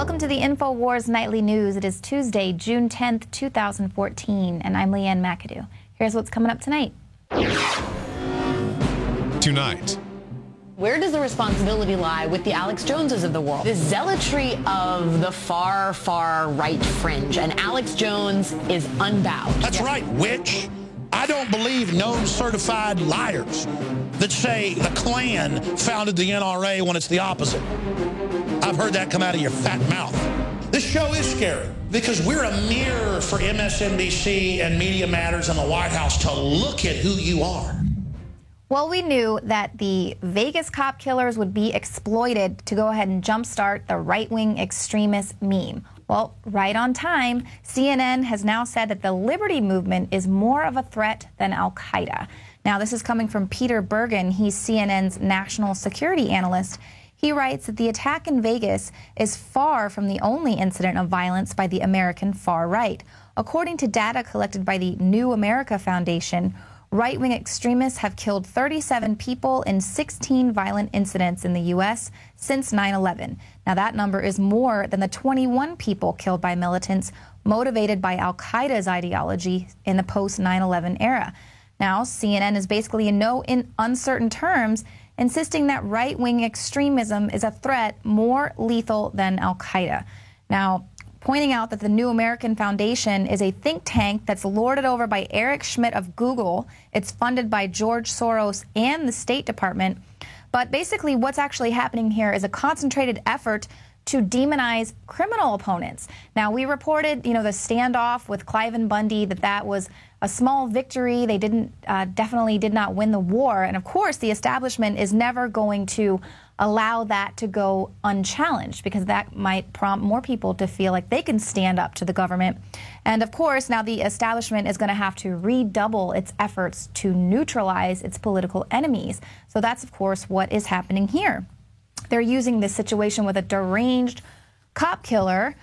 Welcome to the InfoWars Nightly News. It is Tuesday, June 10th, 2014, and I'm Leanne McAdoo. Here's what's coming up tonight. Tonight. Where does the responsibility lie with the Alex Joneses of the world? The zealotry of the far, far right fringe, and Alex Jones is unbowed. That's right, witch. I don't believe known certified liars that say the Klan founded the NRA when it's the opposite. I've heard that come out of your fat mouth. This show is scary because we're a mirror for MSNBC and Media Matters and the White House to look at who you are. Well, we knew that the Vegas cop killers would be exploited to go ahead and jumpstart the right-wing extremist meme. Well, right on time, CNN has now said that the Liberty Movement is more of a threat than Al-Qaeda. Now, this is coming from Peter Bergen. He's CNN's national security analyst. He writes that the attack in Vegas is far from the only incident of violence by the American far right. According to data collected by the New America Foundation, right-wing extremists have killed 37 people in 16 violent incidents in the U.S. since 9/11. Now, that number is more than the 21 people killed by militants motivated by al-Qaeda's ideology in the post-9/11 era. Now, CNN is basically in no uncertain terms insisting that right-wing extremism is a threat more lethal than al-Qaeda. Now, pointing out that the New American Foundation is a think tank that's lorded over by Eric Schmidt of Google. It's funded by George Soros and the State Department. But basically what's actually happening here is a concentrated effort to demonize criminal opponents. Now, we reported, the standoff with Cliven Bundy, that was a small victory. They definitely did not win the war. And of course, the establishment is never going to allow that to go unchallenged because that might prompt more people to feel like they can stand up to the government. And of course, now the establishment is going to have to redouble its efforts to neutralize its political enemies. So that's, of course, what is happening here. They're using this situation with a deranged cop killers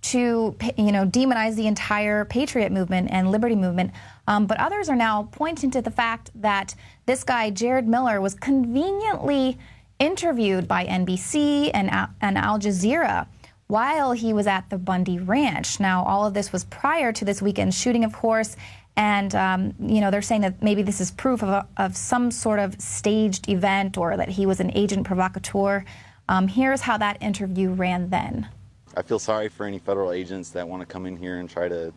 to, demonize the entire Patriot movement and Liberty movement. But others are now pointing to the fact that this guy, Jared Miller, was conveniently interviewed by NBC and Al Jazeera while he was at the Bundy Ranch. Now, all of this was prior to this weekend's shooting, of course. And, they're saying that maybe this is proof of some sort of staged event or that he was an agent provocateur. Here's how that interview ran then. I feel sorry for any federal agents that want to come in here and try to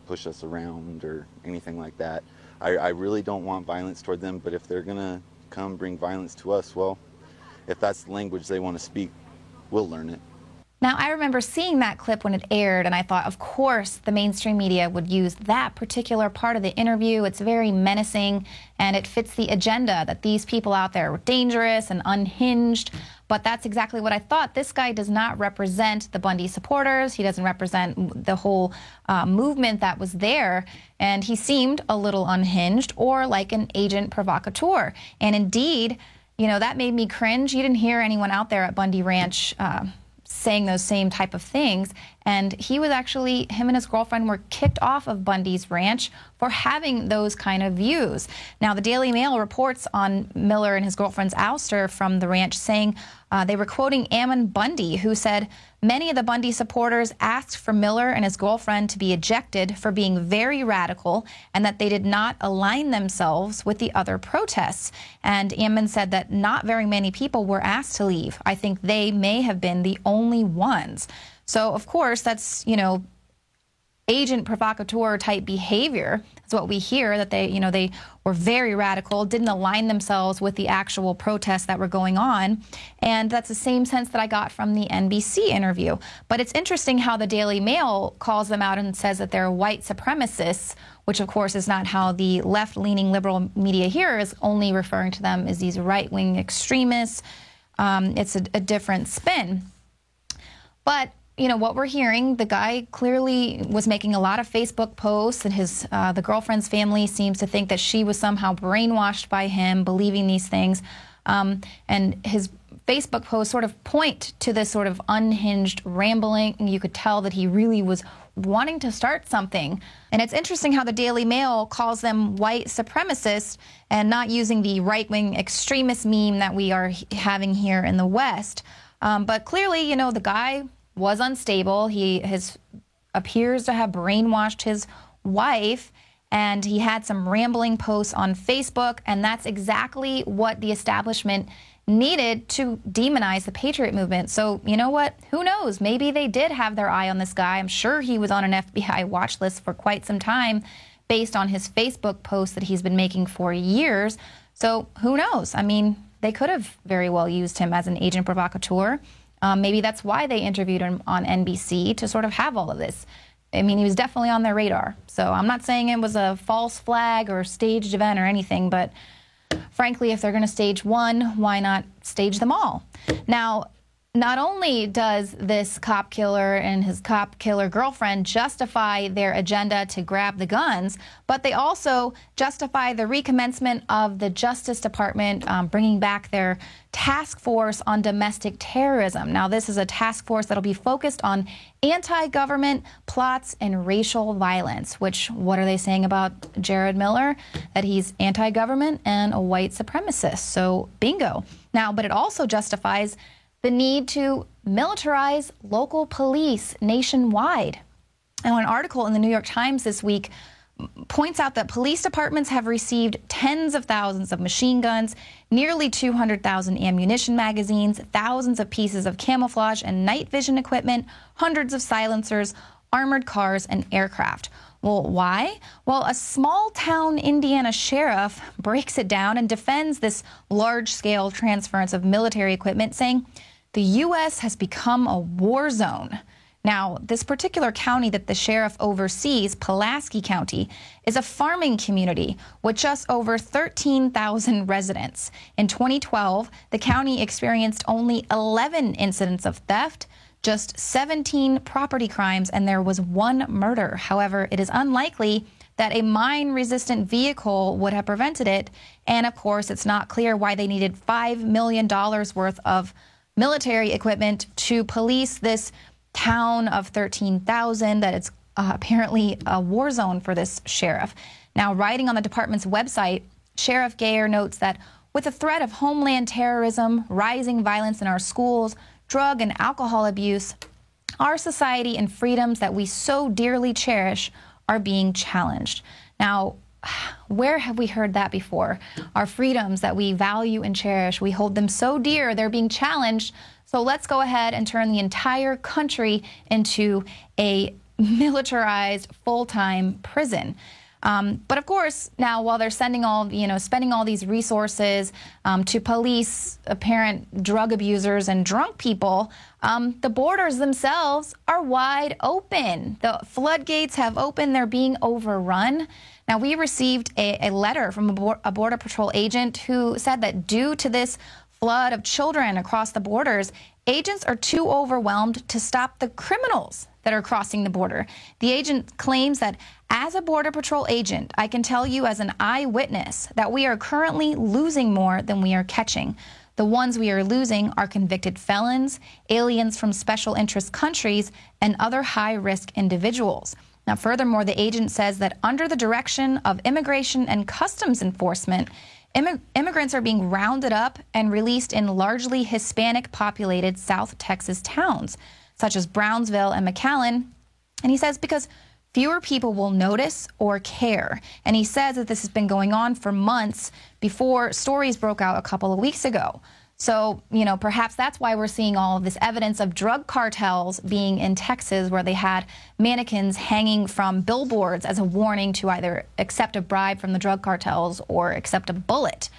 push us around or anything like that. I really don't want violence toward them, but if they're going to come bring violence to us, well, if that's the language they want to speak, we'll learn it. Now, I remember seeing that clip when it aired, and I thought, of course, the mainstream media would use that particular part of the interview. It's very menacing, and it fits the agenda that these people out there are dangerous and unhinged. But that's exactly what I thought. This guy does not represent the Bundy supporters. He doesn't represent the whole movement that was there. And he seemed a little unhinged or like an agent provocateur. And indeed, that made me cringe. You didn't hear anyone out there at Bundy Ranch saying those same type of things. And him and his girlfriend were kicked off of Bundy's ranch for having those kind of views. Now, the Daily Mail reports on Miller and his girlfriend's ouster from the ranch, saying they were quoting Ammon Bundy, who said, many of the Bundy supporters asked for Miller and his girlfriend to be ejected for being very radical and that they did not align themselves with the other protests. And Ammon said that not very many people were asked to leave. I think they may have been the only ones. So, of course, that's, agent provocateur type behavior. That's what we hear, that they were very radical, didn't align themselves with the actual protests that were going on. And that's the same sense that I got from the NBC interview. But it's interesting how the Daily Mail calls them out and says that they're white supremacists, which, of course, is not how the left-leaning liberal media here is, only referring to them as these right-wing extremists. It's a different spin. But what we're hearing, the guy clearly was making a lot of Facebook posts, and the girlfriend's family seems to think that she was somehow brainwashed by him, believing these things. And his Facebook posts sort of point to this sort of unhinged rambling. You could tell that he really was wanting to start something. And it's interesting how the Daily Mail calls them white supremacists and not using the right-wing extremist meme that we are having here in the West. But clearly, you know, the guy was unstable. He appears to have brainwashed his wife, and he had some rambling posts on Facebook, and that's exactly what the establishment needed to demonize the Patriot movement. So, you know what? Who knows? Maybe they did have their eye on this guy. I'm sure he was on an FBI watch list for quite some time based on his Facebook posts that he's been making for years. So who knows? I mean, they could have very well used him as an agent provocateur. Maybe that's why they interviewed him on NBC, to sort of have all of this. I mean, he was definitely on their radar. So I'm not saying it was a false flag or staged event or anything, but frankly, if they're going to stage one, why not stage them all? Now, not only does this cop killer and his cop killer girlfriend justify their agenda to grab the guns, but they also justify the recommencement of the Justice Department bringing back their task force on domestic terrorism. Now, this is a task force that'll be focused on anti-government plots and racial violence, which, what are they saying about Jared Miller? That he's anti-government and a white supremacist. So bingo. Now, but it also justifies the need to militarize local police nationwide. Now, an article in the New York Times this week points out that police departments have received tens of thousands of machine guns, nearly 200,000 ammunition magazines, thousands of pieces of camouflage and night vision equipment, hundreds of silencers, armored cars, and aircraft. Well, why? Well, a small-town Indiana sheriff breaks it down and defends this large-scale transference of military equipment, saying the U.S. has become a war zone. Now, this particular county that the sheriff oversees, Pulaski County, is a farming community with just over 13,000 residents. In 2012, the county experienced only 11 incidents of theft, just 17 property crimes, and there was one murder. However, it is unlikely that a mine-resistant vehicle would have prevented it. And of course, it's not clear why they needed $5 million worth of military equipment to police this town of 13,000, that it's apparently a war zone for this sheriff. Now, writing on the department's website, Sheriff Gayer notes that with the threat of homeland terrorism, rising violence in our schools, drug and alcohol abuse, our society and freedoms that we so dearly cherish are being challenged. Now, where have we heard that before? Our freedoms that we value and cherish, we hold them so dear, they're being challenged. So let's go ahead and turn the entire country into a militarized full-time prison. But of course, now while they're spending all these resources to police apparent drug abusers and drunk people, the borders themselves are wide open. The floodgates have opened. They're being overrun. Now, we received a letter from a Border Patrol agent who said that due to this flood of children across the borders, agents are too overwhelmed to stop the criminals that are crossing the border. The agent claims that as a Border Patrol agent, I can tell you as an eyewitness that we are currently losing more than we are catching. The ones we are losing are convicted felons, aliens from special interest countries, and other high-risk individuals. Now, furthermore, the agent says that under the direction of Immigration and Customs Enforcement, immigrants are being rounded up and released in largely Hispanic-populated South Texas towns, such as Brownsville and McAllen. And he says because fewer people will notice or care. And he says that this has been going on for months before stories broke out a couple of weeks ago. So, perhaps that's why we're seeing all of this evidence of drug cartels being in Texas, where they had mannequins hanging from billboards as a warning to either accept a bribe from the drug cartels or accept a bullet.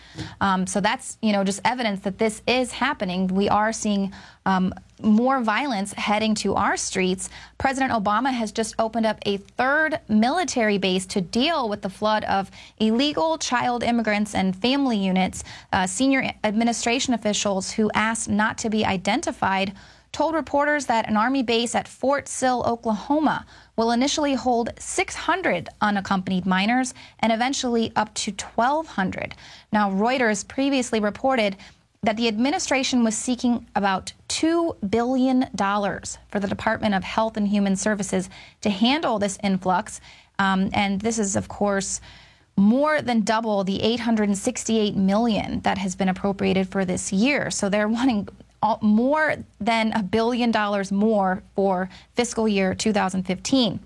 So that's, just evidence that this is happening. We are seeing more violence heading to our streets. President Obama has just opened up a third military base to deal with the flood of illegal child immigrants and family units. Senior administration officials who asked not to be identified told reporters that an Army base at Fort Sill, Oklahoma, will initially hold 600 unaccompanied minors and eventually up to 1,200. Now, Reuters previously reported that the administration was seeking about $2 billion for the Department of Health and Human Services to handle this influx. And this is, of course, more than double the $868 million that has been appropriated for this year. So they're wanting more than $1 billion more for fiscal year 2015.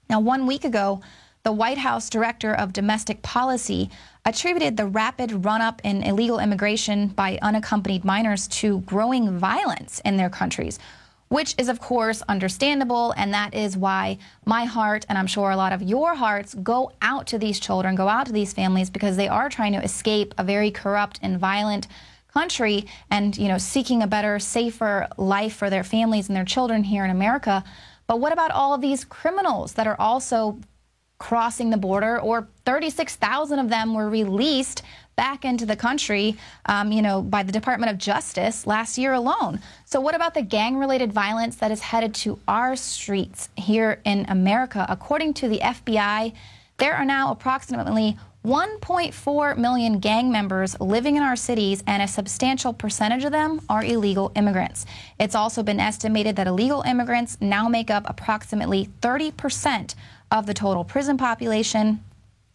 Now, 1 week ago, the White House Director of Domestic Policy attributed the rapid run-up in illegal immigration by unaccompanied minors to growing violence in their countries, which is, of course, understandable, and that is why my heart, and I'm sure a lot of your hearts, go out to these children, go out to these families, because they are trying to escape a very corrupt and violent country and, you know, seeking a better, safer life for their families and their children here in America. But what about all of these criminals that are also crossing the border? Or 36,000 of them were released back into the country, by the Department of Justice last year alone. So what about the gang-related violence that is headed to our streets here in America? According to the FBI, there are now approximately 1.4 million gang members living in our cities, and a substantial percentage of them are illegal immigrants. It's also been estimated that illegal immigrants now make up approximately 30% of the total prison population.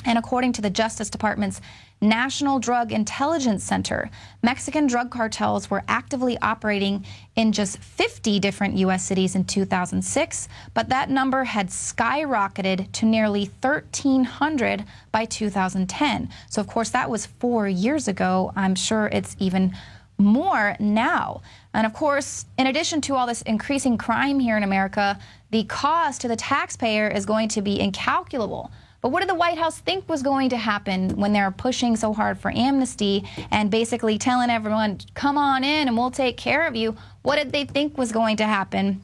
And according to the Justice Department's National Drug Intelligence Center, Mexican drug cartels were actively operating in just 50 different U.S. cities in 2006, but that number had skyrocketed to nearly 1,300 by 2010. So, of course, that was 4 years ago. I'm sure it's even more now. And, of course, in addition to all this increasing crime here in America, the cost to the taxpayer is going to be incalculable. But what did the White House think was going to happen when they're pushing so hard for amnesty and basically telling everyone, come on in and we'll take care of you? What did they think was going to happen?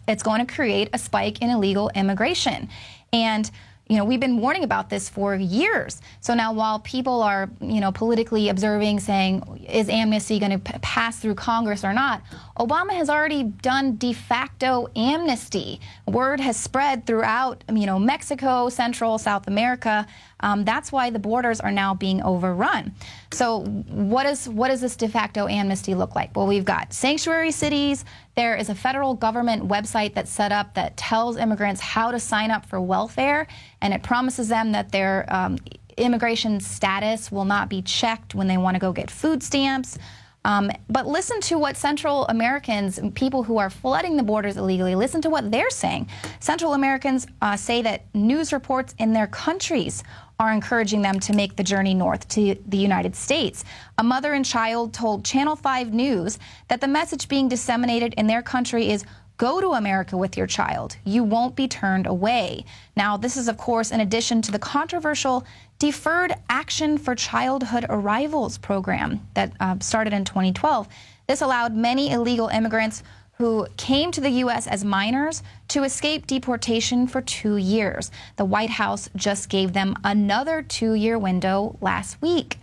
It's going to create a spike in illegal immigration. And we've been warning about this for years. So now while people are, politically observing, saying, is amnesty going to pass through Congress or not, Obama has already done de facto amnesty. Word has spread throughout, Mexico, Central, South America. That's why the borders are now being overrun. So what does this de facto amnesty look like? Well, we've got sanctuary cities. There is a federal government website that's set up that tells immigrants how to sign up for welfare, and it promises them that their immigration status will not be checked when they want to go get food stamps. But listen to what Central Americans, people who are flooding the borders illegally, listen to what they're saying. Central Americans say that news reports in their countries are encouraging them to make the journey north to the United States. A mother and child told Channel 5 News that the message being disseminated in their country is, go to America with your child. You won't be turned away. Now, this is, of course, in addition to the controversial Deferred Action for Childhood Arrivals program that started in 2012. This allowed many illegal immigrants who came to the U.S. as minors to escape deportation for 2 years. The White House just gave them another 2-year window last week.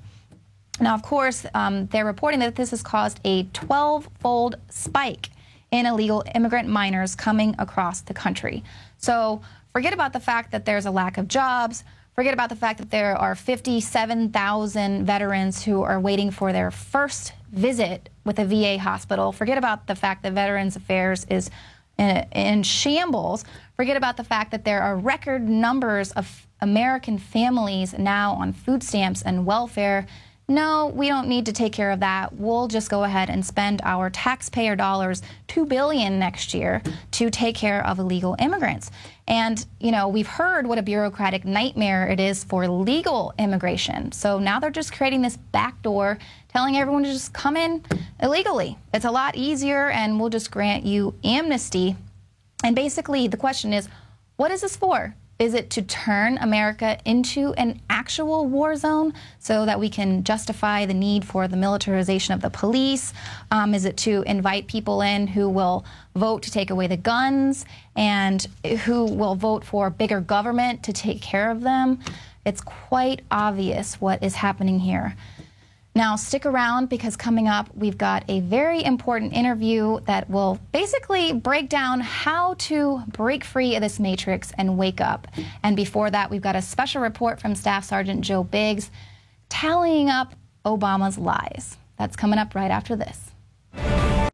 Now, of course, they're reporting that this has caused a 12-fold spike in illegal immigrant minors coming across the country. So forget about the fact that there's a lack of jobs. Forget about the fact that there are 57,000 veterans who are waiting for their first visit with a VA hospital. Forget about the fact that Veterans Affairs is in shambles. Forget about the fact that there are record numbers of American families now on food stamps and welfare. No, we don't need to take care of that. We'll just go ahead and spend our taxpayer dollars, $2 billion next year, to take care of illegal immigrants. And, we've heard what a bureaucratic nightmare it is for legal immigration. So now they're just creating this back door, telling everyone to just come in illegally. It's a lot easier, and we'll just grant you amnesty. And basically, the question is, what is this for? Is it to turn America into an actual war zone so that we can justify the need for the militarization of the police? Is it to invite people in who will vote to take away the guns and who will vote for bigger government to take care of them? It's quite obvious what is happening here. Now, stick around, because coming up, we've got a very important interview that will basically break down how to break free of this matrix and wake up. And before that, we've got a special report from Staff Sergeant Joe Biggs tallying up Obama's lies. That's coming up right after this.